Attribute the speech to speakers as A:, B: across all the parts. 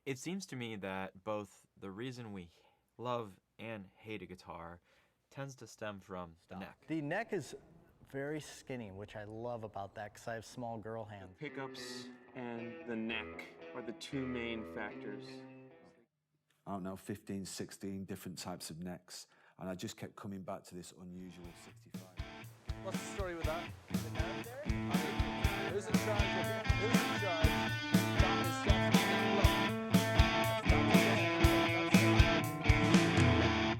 A: It seems to me that both the reason we love and hate a guitar tends to stem from the neck.
B: The neck is very skinny, which I love about that because I have small girl hands.
C: Pickups and the neck are the two main factors.
D: I don't know, 15, 16 different types of necks. And I just kept coming back to this unusual 65.
E: What's the story with that? Is it necessary? I mean, who's in charge of it? Who's in charge? That is definitely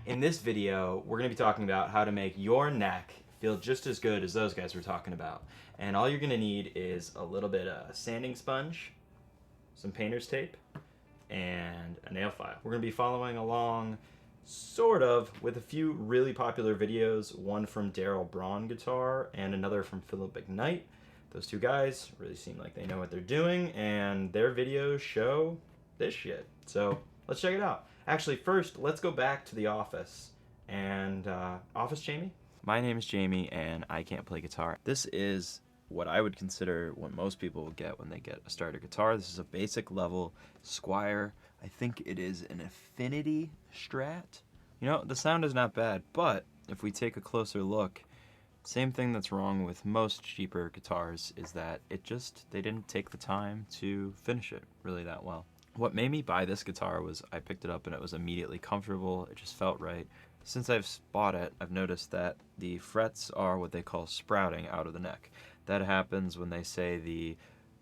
A: In this video, we're going to be talking about how to make your neck feel just as good as those guys were talking about. And all you're going to need is a little bit of sanding sponge, some painter's tape, and a nail file. We're going to be following along sort of with a few really popular videos, one from Darrell Braun guitar and another from Phillip McKnight. Those two guys really seem like they know what they're doing, and their videos show this shit. So let's check it out. Actually, first, let's go back to the office. And office Jamie? My name is Jamie, and I can't play guitar. This is what I would consider what most people will get when they get a starter guitar. This is a basic level Squier. I think it is an Affinity Strat. You know, the sound is not bad, but if we take a closer look, same thing that's wrong with most cheaper guitars is that they didn't take the time to finish it really that well. What made me buy this guitar was I picked it up and it was immediately comfortable. It just felt right. Since I've bought it, I've noticed that the frets are what they call sprouting out of the neck. That happens when they say the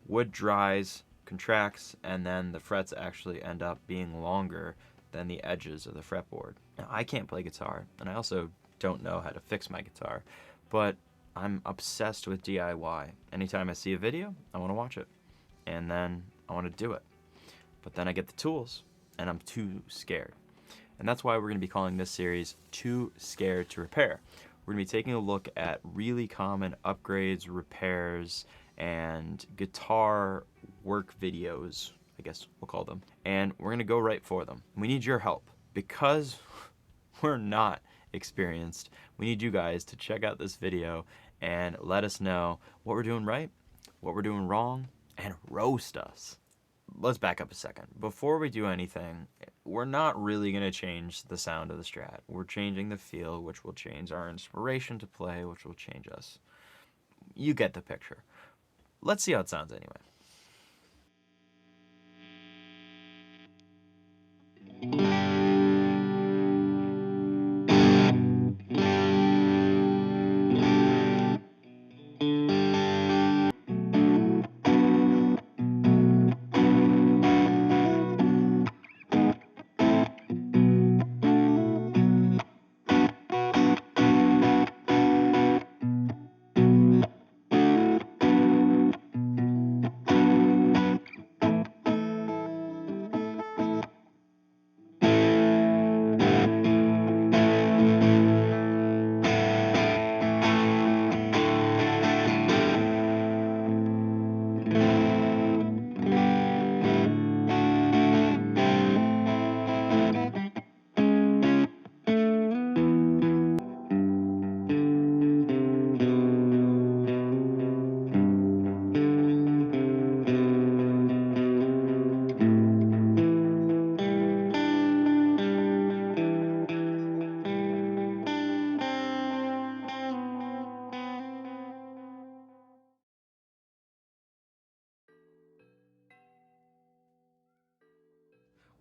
A: wood dries, contracts, and then the frets actually end up being longer than the edges of the fretboard. Now, I can't play guitar, and I also don't know how to fix my guitar, but I'm obsessed with DIY. Anytime I see a video, I want to watch it, and then I want to do it. But then I get the tools, and I'm too scared. And that's why we're going to be calling this series Too Scared to Repair. We're going to be taking a look at really common upgrades, repairs, and guitar work videos, I guess we'll call them. And we're going to go right for them. We need your help. Because we're not experienced, we need you guys to check out this video and let us know what we're doing right, what we're doing wrong, and roast us. Let's back up a second. Before we do anything, we're not really going to change the sound of the Strat. We're changing the feel, which will change our inspiration to play, which will change us. You get the picture. Let's see how it sounds anyway.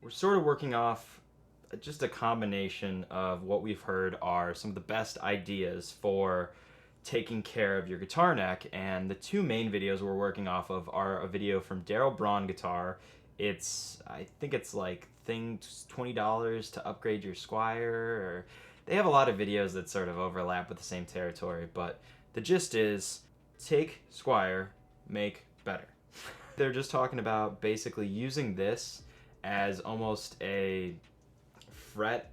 A: We're sort of working off just a combination of what we've heard are some of the best ideas for taking care of your guitar neck, and the two main videos we're working off of are a video from Darrell Braun Guitar. I think it's like $20 to upgrade your Squier, or they have a lot of videos that sort of overlap with the same territory, but the gist is take Squier, make better. They're just talking about basically using this as almost a fret,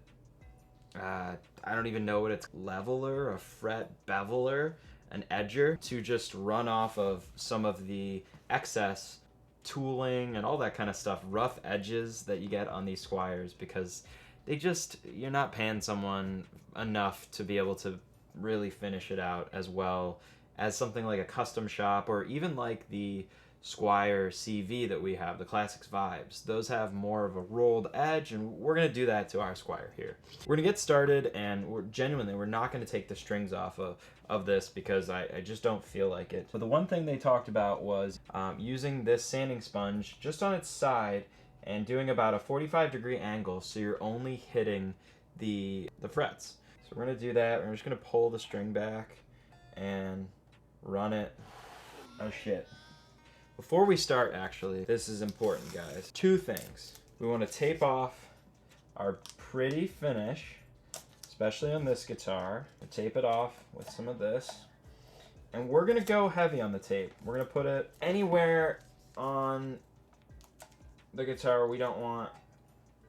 A: I don't even know what it's, leveler, a fret beveler, an edger, to just run off of some of the excess tooling and all that kind of stuff, rough edges that you get on these Squiers, because you're not paying someone enough to be able to really finish it out as well as something like a custom shop, or even like the Squier CV that we have, the Classics Vibes. Those have more of a rolled edge, and we're going to do that to our Squier here. We're going to get started, and we're not going to take the strings off of this because I just don't feel like it. But the one thing they talked about was using this sanding sponge just on its side and doing about a 45-degree angle so you're only hitting the frets. So we're going to do that. We're just going to pull the string back and run it. Oh shit. Before we start, actually, this is important, guys. Two things. We want to tape off our pretty finish, especially on this guitar. We'll tape it off with some of this. And we're going to go heavy on the tape. We're going to put it anywhere on the guitar we don't want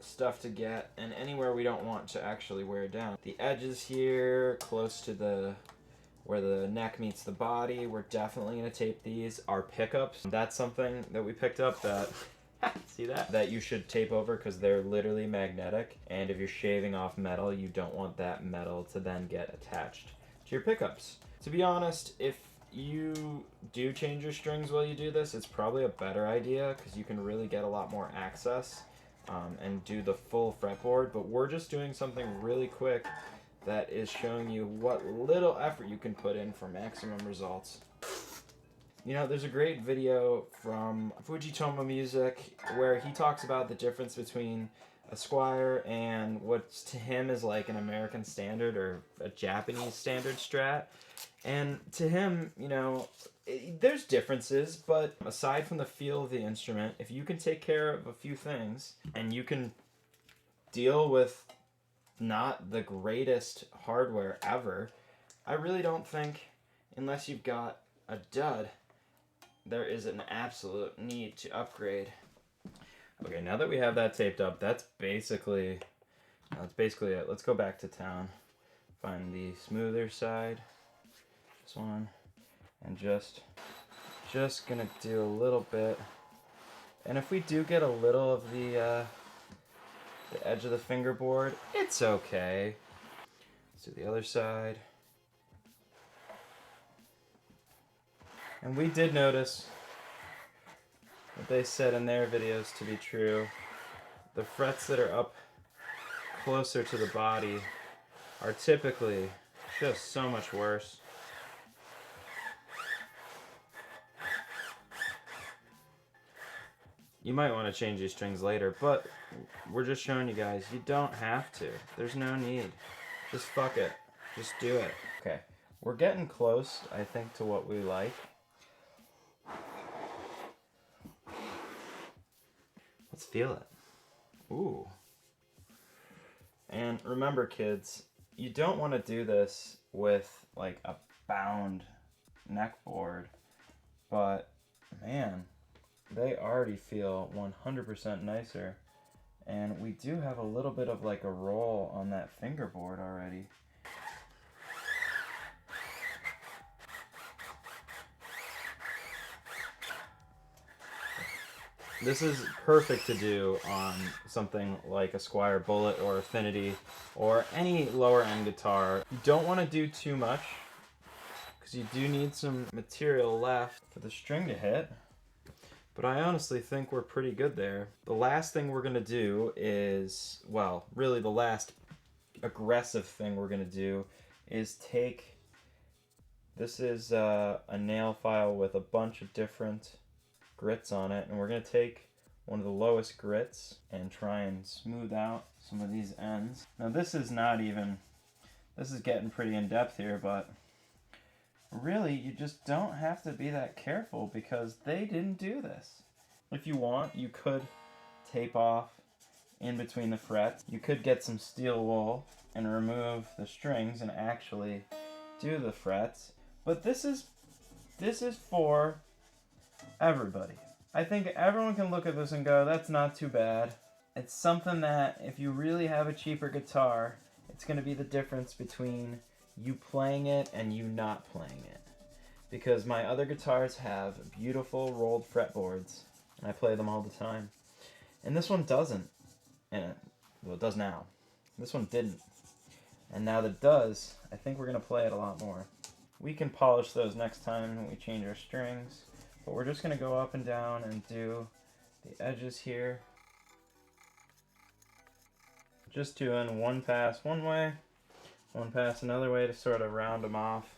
A: stuff to get, and anywhere we don't want to actually wear down. The edges here, close to where the neck meets the body, we're definitely going to tape these. Our pickups, that's something that we picked up that, see that you should tape over because they're literally magnetic, and if you're shaving off metal, you don't want that metal to then get attached to your pickups. To be honest, if you do change your strings while you do this, it's probably a better idea because you can really get a lot more access and do the full fretboard, but we're just doing something really quick that is showing you what little effort you can put in for maximum results. You know, there's a great video from Fujitomo Music where he talks about the difference between a Squier and what to him is like an American standard or a Japanese standard Strat. And to him, you know, there's differences, but aside from the feel of the instrument, if you can take care of a few things and you can deal with not the greatest hardware ever, I really don't think, unless you've got a dud, there is an absolute need to upgrade. Okay, now that we have that taped up, that's basically it. Let's go back to town, find the smoother side, this one, and just gonna do a little bit. And if we do get a little of the edge of the fingerboard, it's okay. Let's do the other side. And we did notice what they said in their videos to be true. The frets that are up closer to the body are typically just so much worse. You might want to change these strings later, but we're just showing you guys, you don't have to. There's no need. Just fuck it. Just do it. Okay, we're getting close, I think, to what we like. Let's feel it. Ooh. And remember, kids, you don't want to do this with like a bound neck board, but man, they already feel 100% nicer, and we do have a little bit of like a roll on that fingerboard already. This is perfect to do on something like a Squier Bullet or Affinity or any lower end guitar. You don't want to do too much because you do need some material left for the string to hit. But I honestly think we're pretty good there. The last thing we're going to do is, well, really the last aggressive thing we're going to do is take, this is a nail file with a bunch of different grits on it, and we're going to take one of the lowest grits and try and smooth out some of these ends. Now this is getting pretty in depth here, but really, you just don't have to be that careful because they didn't do this. If you want, you could tape off in between the frets. You could get some steel wool and remove the strings and actually do the frets. But this is for everybody. I think everyone can look at this and go, that's not too bad. It's something that if you really have a cheaper guitar, it's going to be the difference between you playing it and you not playing it. Because my other guitars have beautiful rolled fretboards, and I play them all the time. And this one doesn't. And well, it does now. This one didn't. And now that it does, I think we're going to play it a lot more. We can polish those next time when we change our strings. But we're just going to go up and down and do the edges here. Just doing one pass one way, one pass another way to sort of round them off.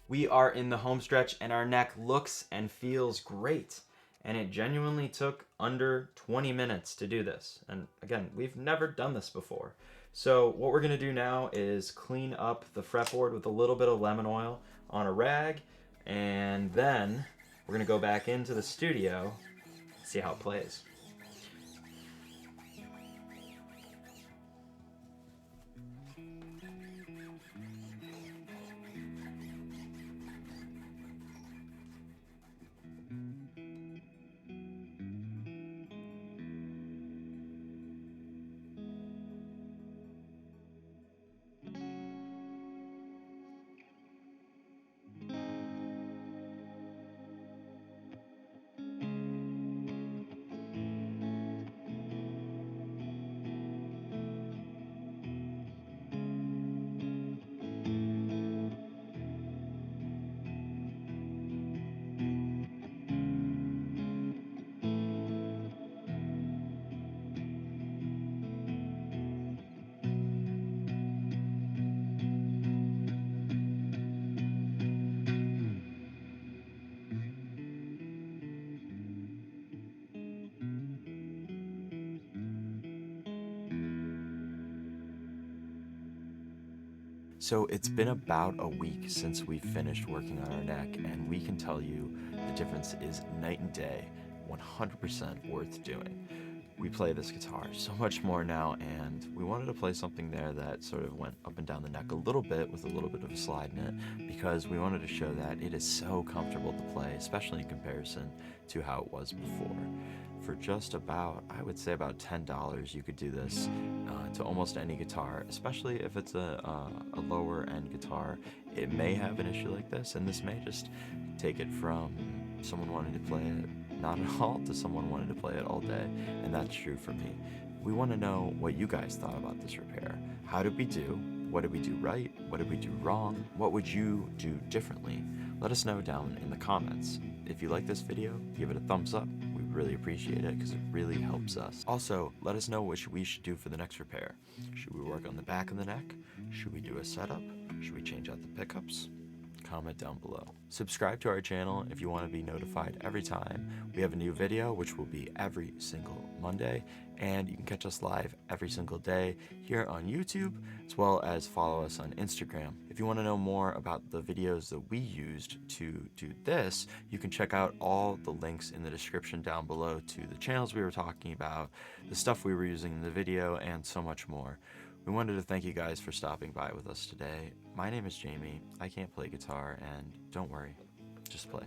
A: We are in the home stretch and our neck looks and feels great. And it genuinely took under 20 minutes to do this. And again, we've never done this before. So what we're gonna do now is clean up the fretboard with a little bit of lemon oil on a rag, and then we're gonna go back into the studio and see how it plays. So it's been about a week since we finished working on our neck, and we can tell you the difference is night and day, 100% worth doing. We play this guitar so much more now, and we wanted to play something there that sort of went up and down the neck a little bit with a little bit of a slide in it, because we wanted to show that it is so comfortable to play, especially in comparison to how it was before. For just about, I would say about $10, you could do this to almost any guitar, especially if it's a lower end guitar. It may have an issue like this, and this may just take it from someone wanting to play it not at all to someone wanting to play it all day, and that's true for me. We want to know what you guys thought about this repair. How did we do? What did we do right? What did we do wrong? What would you do differently? Let us know down in the comments. If you like this video, give it a thumbs up. We really appreciate it because it really helps us. Also, let us know what we should do for the next repair. Should we work on the back of the neck? Should we do a setup? Should we change out the pickups? Comment down below. Subscribe to our channel if you want to be notified every time we have a new video, which will be every single Monday, and you can catch us live every single day here on YouTube, as well as follow us on Instagram. If you want to know more about the videos that we used to do this, you can check out all the links in the description down below to the channels we were talking about, the stuff we were using in the video, and so much more. We wanted to thank you guys for stopping by with us today. My name is Jamie. I can't play guitar, and don't worry, just play.